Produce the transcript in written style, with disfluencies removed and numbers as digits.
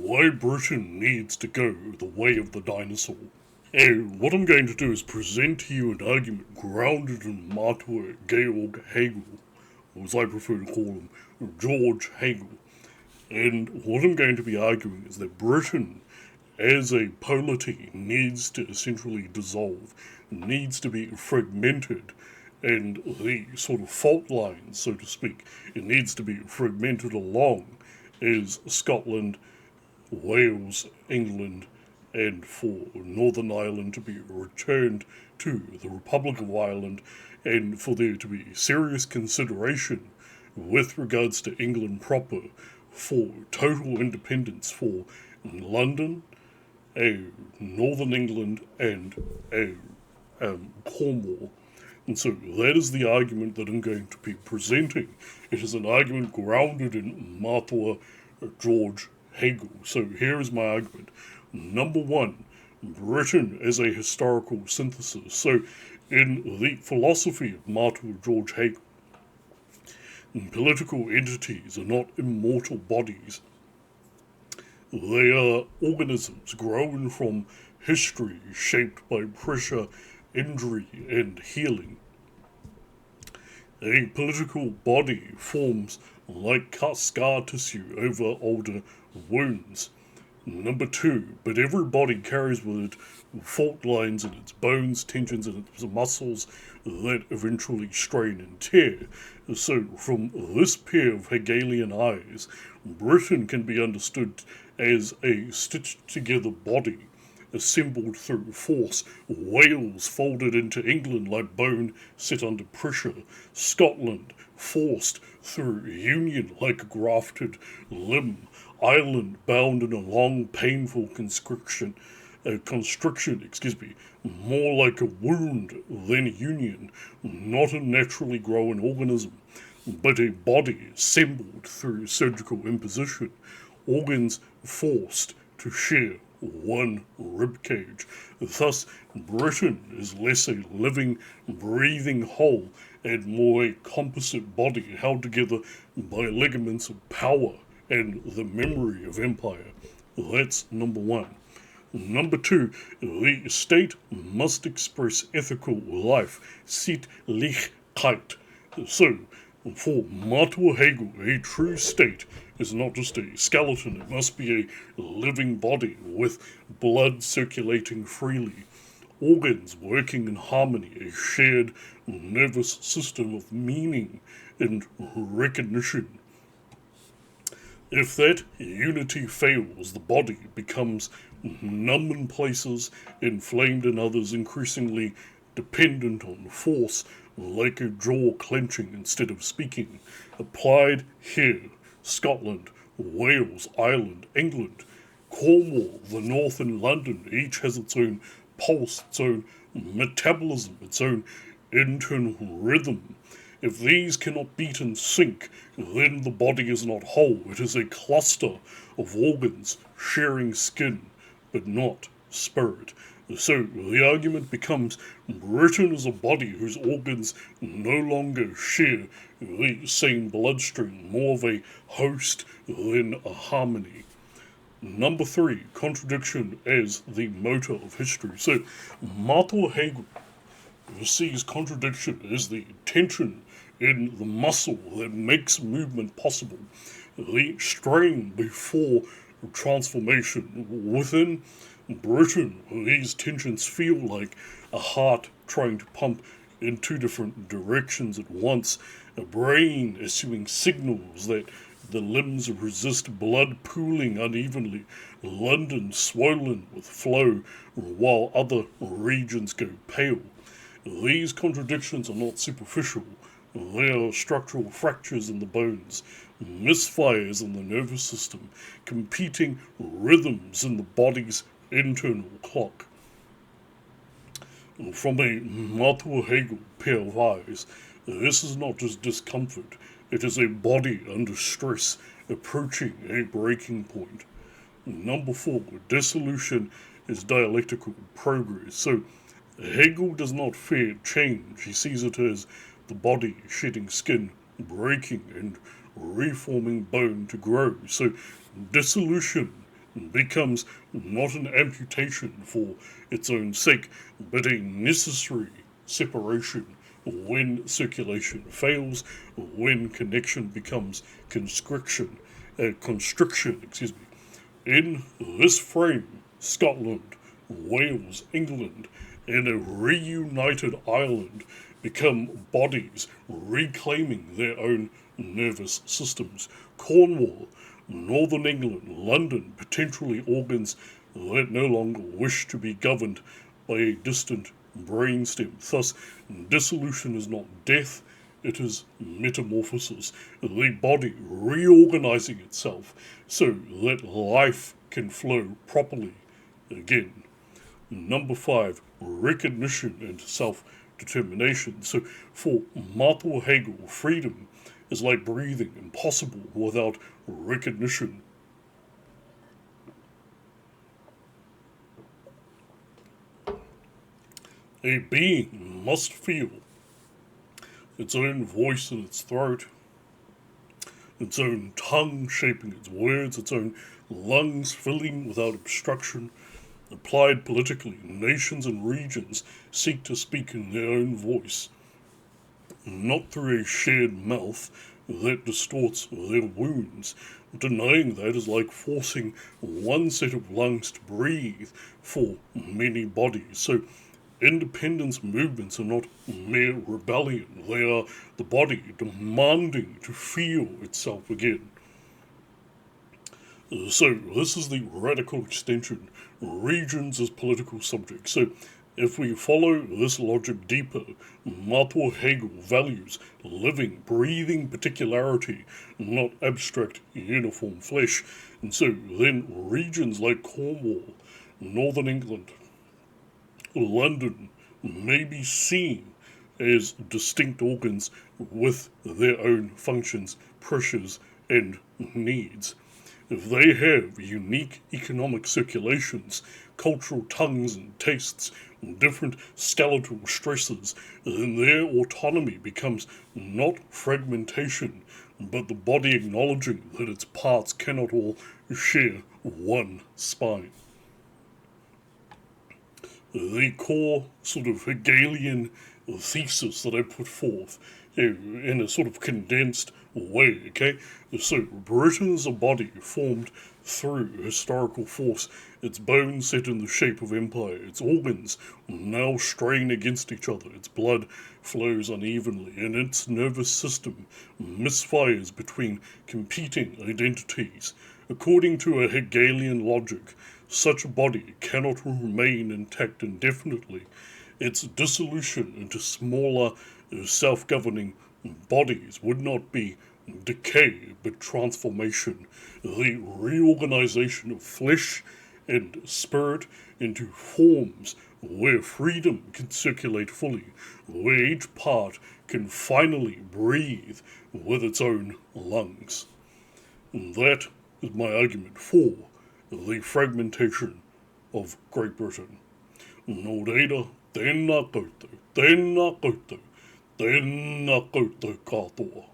why Britain needs to go the way of the dinosaur. And what I'm going to do is present to you an argument grounded in Martin Georg Hegel, or as I prefer to call him, George Hegel. And what I'm going to be arguing is that Britain, as a polity, needs to essentially dissolve, needs to be fragmented, and the sort of fault lines, so to speak, it needs to be fragmented along as Scotland, Wales, England, and for Northern Ireland to be returned to the Republic of Ireland, and for there to be serious consideration with regards to England proper for total independence for London, Northern England, and Cornwall. And so that is the argument that I'm going to be presenting. It is an argument grounded in Martin George Hegel. So here is my argument. Number one, Britain as a historical synthesis. So in the philosophy of Martin George Hegel, political entities are not immortal bodies. They are organisms grown from history shaped by pressure, injury, and healing. A political body forms like scar tissue over older wounds. Number two, but every body carries with it fault lines in its bones, tensions in its muscles that eventually strain and tear. So, from this pair of Hegelian eyes, Britain can be understood as a stitched together body, assembled through force, Wales folded into England like bone set under pressure, Scotland forced through union like a grafted limb, Ireland bound in a long, painful constriction, more like a wound than a union, not a naturally grown organism, but a body assembled through surgical imposition, organs forced to share one ribcage. Thus, Britain is less a living, breathing whole and more a composite body held together by ligaments of power and the memory of empire. That's number one. Number two, the state must express ethical life, Sittlichkeit. So, for Martin Hegel, a true state is not just a skeleton, it must be a living body with blood circulating freely, organs working in harmony, a shared nervous system of meaning and recognition. If that unity fails, the body becomes numb in places, inflamed in others, increasingly dependent on force, like a jaw clenching instead of speaking. Applied here, Scotland, Wales, Ireland, England, Cornwall, the North, and London, each has its own pulse, its own metabolism, its own internal rhythm. If these cannot beat in sync, then the body is not whole. It is a cluster of organs sharing skin, but not spirit. So the argument becomes Britain is a body whose organs no longer share the same bloodstream, more of a host than a harmony. Number three, contradiction as the motor of history. So Martin Hegel sees contradiction as the tension in the muscle that makes movement possible, the strain before transformation. Within Britain, these tensions feel like a heart trying to pump in two different directions at once, a brain issuing signals that the limbs resist blood pooling unevenly, London swollen with flow, while other regions go pale. These contradictions are not superficial. They are structural fractures in the bones, misfires in the nervous system, competing rhythms in the body's internal clock. From a Martin Hegel pair of eyes, this is not just discomfort, it is a body under stress approaching a breaking point. Number four, dissolution is dialectical progress. So Hegel does not fear change, he sees it as the body shedding skin, breaking and reforming bone to grow. So dissolution becomes not an amputation for its own sake, but a necessary separation when circulation fails, when connection becomes constriction, In this frame, Scotland, Wales, England, and a reunited Ireland become bodies reclaiming their own nervous systems. Cornwall, Northern England, London, potentially organs that no longer wish to be governed by a distant brainstem. Thus, dissolution is not death, it is metamorphosis. The body reorganizing itself so that life can flow properly again. Number 5, recognition and self-determination. So for Martha Hegel, freedom is like breathing, impossible without recognition. A being must feel its own voice in its throat, its own tongue shaping its words, its own lungs filling without obstruction. Applied politically, nations and regions seek to speak in their own voice, not through a shared mouth that distorts their wounds. Denying that is like forcing one set of lungs to breathe for many bodies. So independence movements are not mere rebellion. They are the body demanding to feel itself again. So this is the radical extension. Regions as political subjects. So if we follow this logic deeper, Martha Hegel values living, breathing particularity, not abstract uniform flesh. And so then regions like Cornwall, Northern England, London may be seen as distinct organs with their own functions, pressures, and needs. If they have unique economic circulations, cultural tongues and tastes, and different skeletal stresses, then their autonomy becomes not fragmentation, but the body acknowledging that its parts cannot all share one spine. The core sort of Hegelian thesis that I put forth in a sort of condensed way, okay? So Britain is a body formed through historical force, its bones set in the shape of empire, its organs now strain against each other, its blood flows unevenly, and its nervous system misfires between competing identities. According to a Hegelian logic, such a body cannot remain intact indefinitely. Its dissolution into smaller, self-governing bodies would not be decay, but transformation, the reorganization of flesh and spirit into forms where freedom can circulate fully, where each part can finally breathe with its own lungs. And that is my argument for the fragmentation of Great Britain. No data, tēnā koutou, tēnā koutou, tēnā koutou katoa.